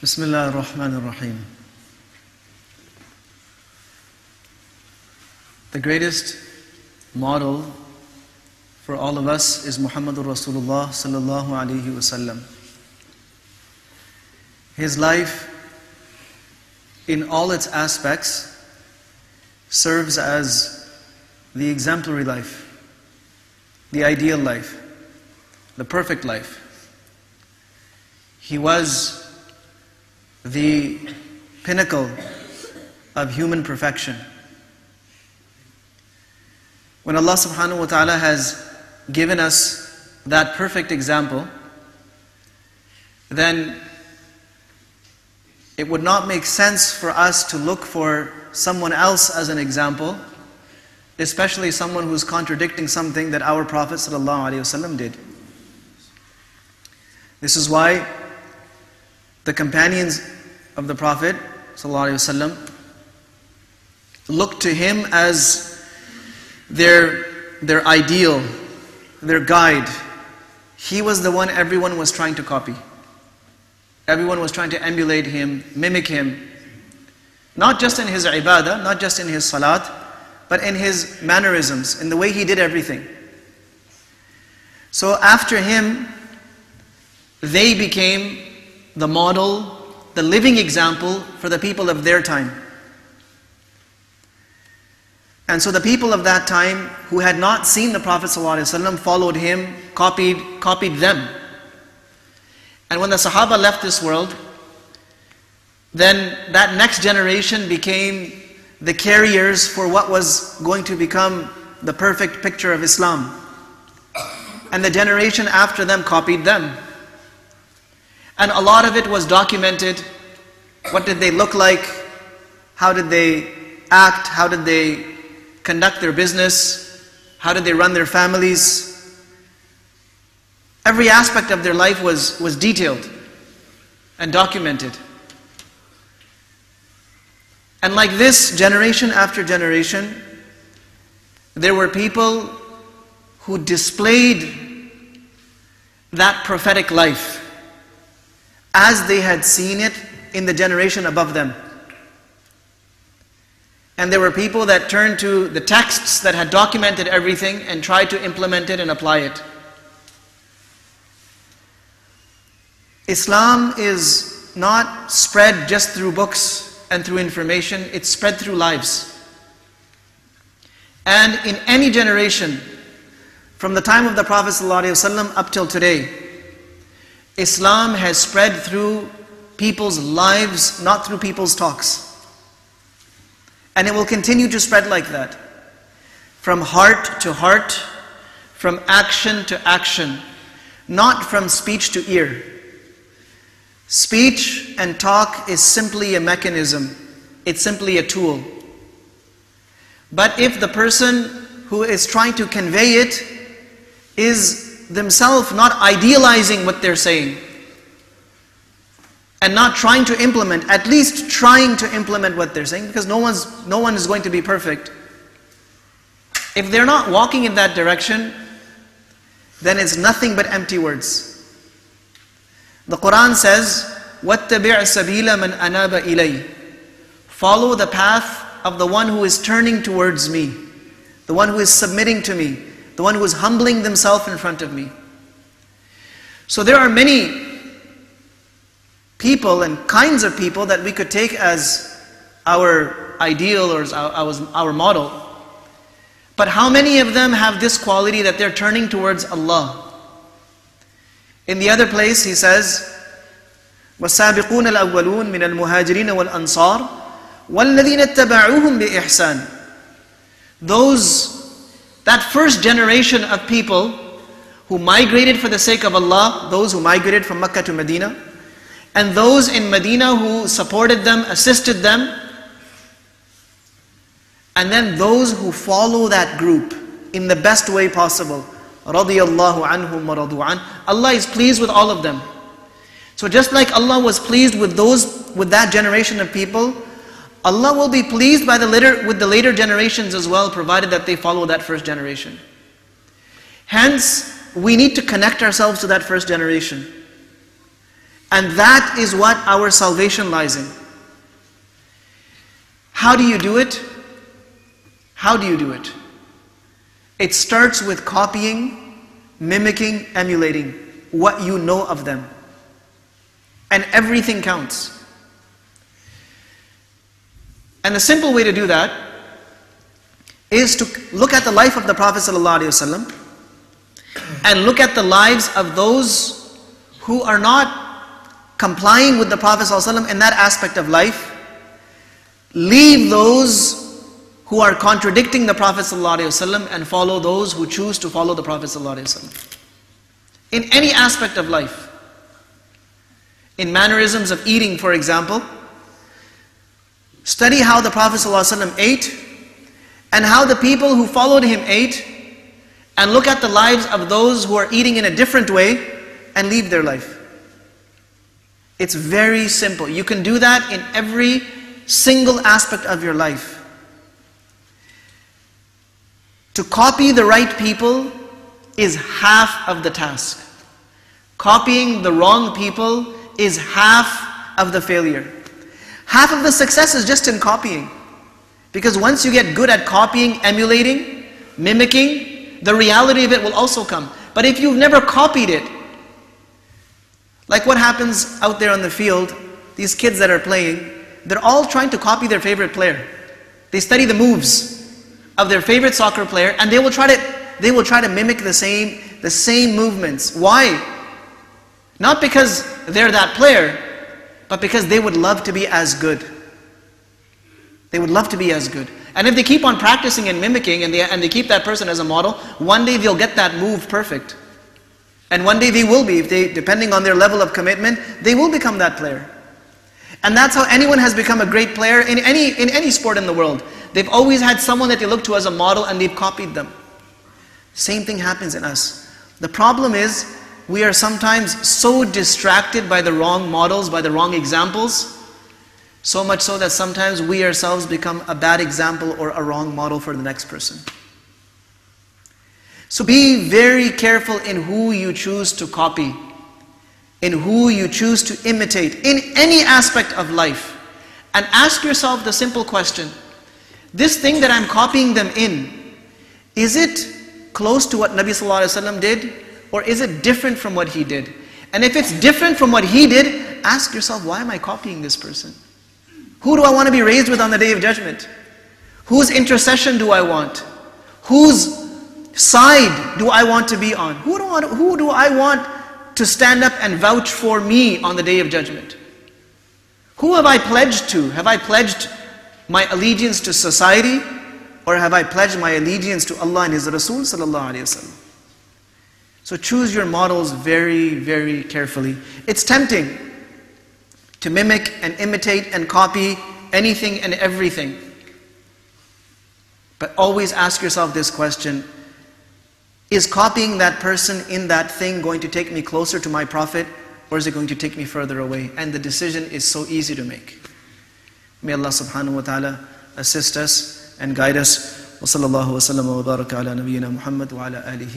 Bismillah ar-Rahman ar-Rahim. The greatest model for all of us is Muhammadur Rasulullah sallallahu alaihi wasallam. His life in all its aspects serves as the exemplary life, the ideal life, the perfect life. He was the pinnacle of human perfection. When Allah subhanahu wa ta'ala has given us that perfect example, then it would not make sense for us to look for someone else as an example, especially someone who's contradicting something that our Prophet sallallahu alaihi wasallam did. This is why the companions of the Prophet ﷺ looked to him as their ideal, their guide. He was the one everyone was trying to copy. Everyone was trying to emulate him, mimic him. Not just in his ibadah, not just in his salat, but in his mannerisms, in the way he did everything. So after him, they became the model, the living example for the people of their time. And so the people of that time who had not seen the Prophet ﷺ followed him, copied them. And when the Sahaba left this world, then that next generation became the carriers for what was going to become the perfect picture of Islam. And the generation after them copied them. And a lot of it was documented. What did they look like? How did they act? How did they conduct their business? How did they run their families? Every aspect of their life was detailed and documented. And like this, generation after generation, there were people who displayed that prophetic life as they had seen it in the generation above them. And there were people that turned to the texts that had documented everything and tried to implement it and apply it. Islam is not spread just through books and through information, it's spread through lives. And in any generation, from the time of the Prophet ﷺ up till today, Islam has spread through people's lives, not through people's talks. And it will continue to spread like that. From heart to heart, from action to action, not from speech to ear. Speech and talk is simply a mechanism. It's simply a tool. But if the person who is trying to convey it is themselves not idealizing what they're saying and not trying to implement, at least trying to implement what they're saying, because no one is going to be perfect. If they're not walking in that direction, then it's nothing but empty words. The Quran says, وَاتَّبِعْ سَبِيلَ مَنْ أَنَابَ إِلَيْهِ. Follow the path of the one who is turning towards me, the one who is submitting to me, the one who is humbling themselves in front of me. So there are many people and kinds of people that we could take as our ideal or as our model. But how many of them have this quality that they're turning towards Allah? In the other place he says, وَالسَّابِقُونَ الْأَوَّلُونَ مِنَ الْمُهَاجِرِينَ وَالْأَنصَارِ وَالَّذِينَ اتَّبَعُوهُمْ بِإِحْسَانٍ. That first generation of people who migrated for the sake of Allah, those who migrated from Mecca to Medina, and those in Medina who supported them, assisted them, and then those who follow that group in the best way possible. رَضِيَ اللَّهُ عَنْهُمْ وَرَضُوا عَنْهُ. Allah is pleased with all of them. So just like Allah was pleased with that generation of people, Allah will be pleased with the later generations as well, provided that they follow that first generation. Hence, we need to connect ourselves to that first generation. And that is what our salvation lies in. How do you do it? How do you do it? It starts with copying, mimicking, emulating what you know of them. And everything counts. And the simple way to do that is to look at the life of the Prophet ﷺ and look at the lives of those who are not complying with the Prophet ﷺ in that aspect of life. Leave those who are contradicting the Prophet ﷺ and follow those who choose to follow the Prophet ﷺ. In any aspect of life. In mannerisms of eating, for example, study how the Prophet ﷺ ate and how the people who followed him ate, and look at the lives of those who are eating in a different way and leave their life. It's very simple. You can do that in every single aspect of your life. To copy the right people is half of the task. Copying the wrong people is half of the failure. Half of the success is just in copying. Because once you get good at copying, emulating, mimicking, the reality of it will also come. But if you've never copied it, like what happens out there on the field, these kids that are playing, they're all trying to copy their favorite player. They study the moves of their favorite soccer player, and they will try to mimic the same movements. Why? Not because they're that player, but because they would love to be as good. They would love to be as good. And if they keep on practicing and mimicking and they keep that person as a model, one day they'll get that move perfect. And one day they will be, depending on their level of commitment, they will become that player. And that's how anyone has become a great player in any sport in the world. They've always had someone that they look to as a model and they've copied them. Same thing happens in us. The problem is, we are sometimes so distracted by the wrong models, by the wrong examples, so much so that sometimes we ourselves become a bad example or a wrong model for the next person. So be very careful in who you choose to copy, in who you choose to imitate, in any aspect of life. And ask yourself the simple question, this thing that I'm copying them in, is it close to what Nabi Sallallahu Alaihi Wasallam did? Or is it different from what he did? And if it's different from what he did, ask yourself, why am I copying this person? Who do I want to be raised with on the Day of Judgment? Whose intercession do I want? Whose side do I want to be on? Who do I want to stand up and vouch for me on the Day of Judgment? Who have I pledged to? Have I pledged my allegiance to society? Or have I pledged my allegiance to Allah and His Rasul Sallallahu Alaihi Wasallam? So choose your models very, very carefully. It's tempting to mimic and imitate and copy anything and everything. But always ask yourself this question, is copying that person in that thing going to take me closer to my Prophet, or is it going to take me further away? And the decision is so easy to make. May Allah subhanahu wa ta'ala assist us and guide us. Wa sallallahu wa sallam wa baraka ala nabiyyina Muhammad wa ala alihi.